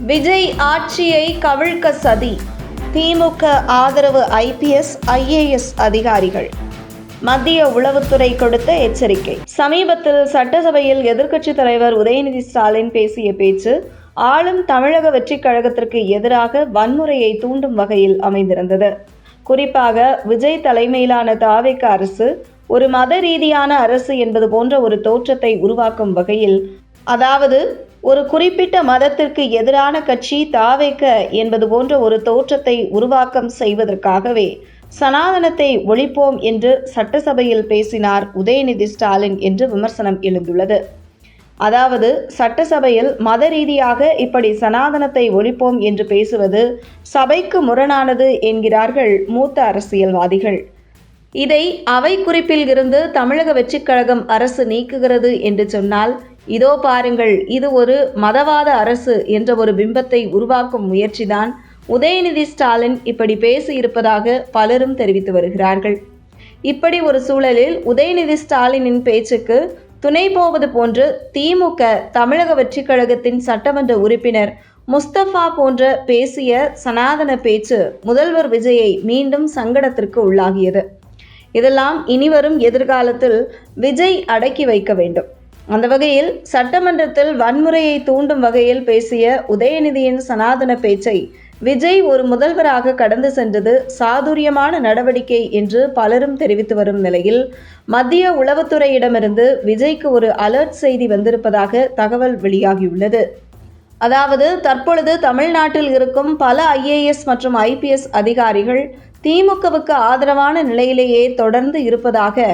விஜய் ஆட்சியை கவிழ்க்க சதி. திமுக ஆதரவு IPS, IAS அதிகாரிகள். மத்திய உளவுத்துறை கொடுத்த எச்சரிக்கை. சமீபத்தில் சட்டசபையில் எதிர்க்கட்சித் தலைவர் உதயநிதி ஸ்டாலின் பேசிய பேச்சு ஆளும் தமிழக வெற்றிக் கழகத்திற்கு எதிராக வன்முறையை தூண்டும் வகையில் அமைந்திருந்தது. குறிப்பாக விஜய் தலைமையிலான தாவேக அரசு ஒரு மத ரீதியான அரசு என்பது போன்ற ஒரு தோற்றத்தை உருவாக்கும் வகையில், அதாவது ஒரு குறிப்பிட்ட மதத்திற்கு எதிரான கட்சி தாவேக என்பது போன்ற ஒரு தோற்றத்தை உருவாக்கம் செய்வதற்காகவே சனாதனத்தை ஒழிப்போம் என்று சட்டசபையில் பேசினார் உதயநிதி ஸ்டாலின் என்று விமர்சனம் எழுந்துள்ளது. அதாவது சட்டசபையில் மத ரீதியாக இப்படி சனாதனத்தை ஒழிப்போம் என்று பேசுவது சபைக்கு முரணானது என்கிறார்கள் மூத்த அரசியல்வாதிகள். இதை அவை குறிப்பில் இருந்து தமிழக வெற்றிக் கழகம் அரசு நீக்குகிறது என்று சொன்னால், இதோ பாருங்கள், இது ஒரு மதவாத அரசு என்ற ஒரு பிம்பத்தை உருவாக்கும் முயற்சிதான் உதயநிதி ஸ்டாலின் இப்படி பேசியிருப்பதாக பலரும் தெரிவித்து வருகிறார்கள். இப்படி ஒரு சூழலில் உதயநிதி ஸ்டாலினின் பேச்சுக்கு துணை போவது போன்று திமுக தமிழக வெற்றிக் கழகத்தின் சட்டமன்ற உறுப்பினர் முஸ்தபா போன்ற பேசிய சனாதன பேச்சு முதல்வர் விஜயை மீண்டும் சங்கடத்திற்கு உள்ளாகியது. இதெல்லாம் இனிவரும் எதிர்காலத்தில் விஜய் அடக்கி வைக்க வேண்டும். அந்த வகையில் சட்டமன்றத்தில் வன்முறையை தூண்டும் வகையில் பேசிய உதயநிதியின் சனாதன பேச்சை விஜய் ஒரு முதல்வராக கடந்து சென்றது சாதுரியமான நடவடிக்கை என்று பலரும் தெரிவித்து வரும் நிலையில், மத்திய உளவுத்துறையிடமிருந்து விஜய்க்கு ஒரு அலர்ட் செய்தி வந்திருப்பதாக தகவல் வெளியாகியுள்ளது. அதாவது தற்பொழுது தமிழ்நாட்டில் இருக்கும் பல IAS மற்றும் IPS அதிகாரிகள் திமுகவுக்கு ஆதரவான நிலையிலேயே தொடர்ந்து இருப்பதாக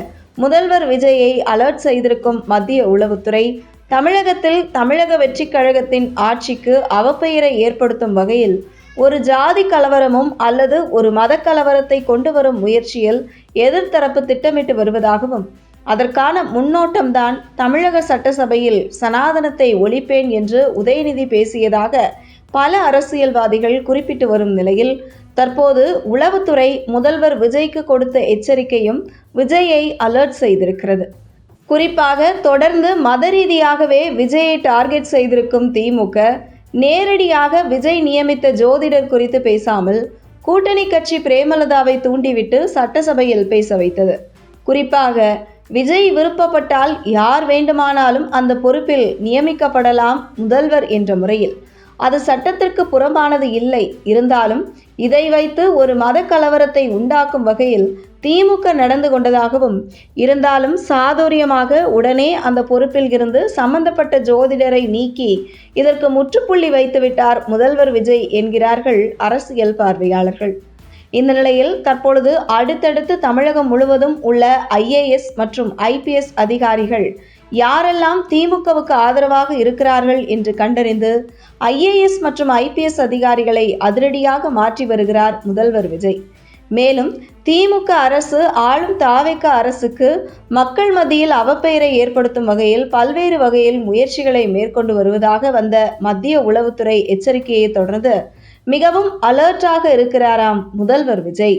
முதல்வர் விஜயை அலர்ட் செய்திருக்கும் மத்திய உளவுத்துறை, தமிழகத்தில் தமிழக வெற்றிக் கழகத்தின் ஆட்சிக்கு அவப்பெயரை ஏற்படுத்தும் வகையில் ஒரு ஜாதி கலவரமும் அல்லது ஒரு மத கலவரத்தை கொண்டு வரும் முயற்சியில் எதிர்த்தரப்பு திட்டமிட்டு வருவதாகவும், அதற்கான முன்னோட்டம்தான் தமிழக சட்டசபையில் சனாதனத்தை ஒழிப்பேன் என்று உதயநிதி பேசியதாக பல அரசியல்வாதிகள் குறிப்பிட்டு வரும் நிலையில், தற்போது உளவுத்துறை முதல்வர் விஜய்க்கு கொடுத்த எச்சரிக்கையும் விஜயை அலர்ட் செய்திருக்கிறது. குறிப்பாக தொடர்ந்து மத ரீதியாகவே விஜயை டார்கெட் செய்திருக்கும் திமுக நேரடியாக விஜய் நியமித்த ஜோதிடர் குறித்து பேசாமல் கூட்டணி கட்சி பிரேமலதாவை தூண்டிவிட்டு சட்டசபையில் பேச வைத்தது. குறிப்பாக விஜய் விருப்பப்பட்டால் யார் வேண்டுமானாலும் அந்த பொறுப்பில் நியமிக்கப்படலாம் முதல்வர் என்ற முறையில். அது சட்டத்திற்கு புறம்பானது இல்லை. இருந்தாலும் இதை வைத்து ஒரு மத கலவரத்தை உண்டாக்கும் வகையில் திமுக நடந்து கொண்டதாகவும், இருந்தாலும் சாதுரியமாக உடனே அந்த பொறுப்பில் இருந்து சம்பந்தப்பட்ட ஜோதிடரை நீக்கி இதற்கு முற்றுப்புள்ளி வைத்துவிட்டார் முதல்வர் விஜய் என்கிறார்கள் அரசியல் பார்வையாளர்கள். இந்த நிலையில் தற்பொழுது அடுத்தடுத்து தமிழகம் முழுவதும் உள்ள IAS மற்றும் IPS அதிகாரிகள் யாரெல்லாம் திமுகவுக்கு ஆதரவாக இருக்கிறார்கள் என்று கண்டறிந்து IAS மற்றும் IPS அதிகாரிகளை அதிரடியாக மாற்றி வருகிறார் முதல்வர் விஜய். மேலும் திமுக அரசு ஆளும் தாவேக அரசுக்கு மக்கள் மத்தியில் அவப்பெயரை ஏற்படுத்தும் வகையில் பல்வேறு வகையில் முயற்சிகளை மேற்கொண்டு வருவதாக வந்த மத்திய உளவுத்துறை எச்சரிக்கையை தொடர்ந்து மிகவும் அலர்ட்டாக இருக்கிறாராம் முதல்வர் விஜய்.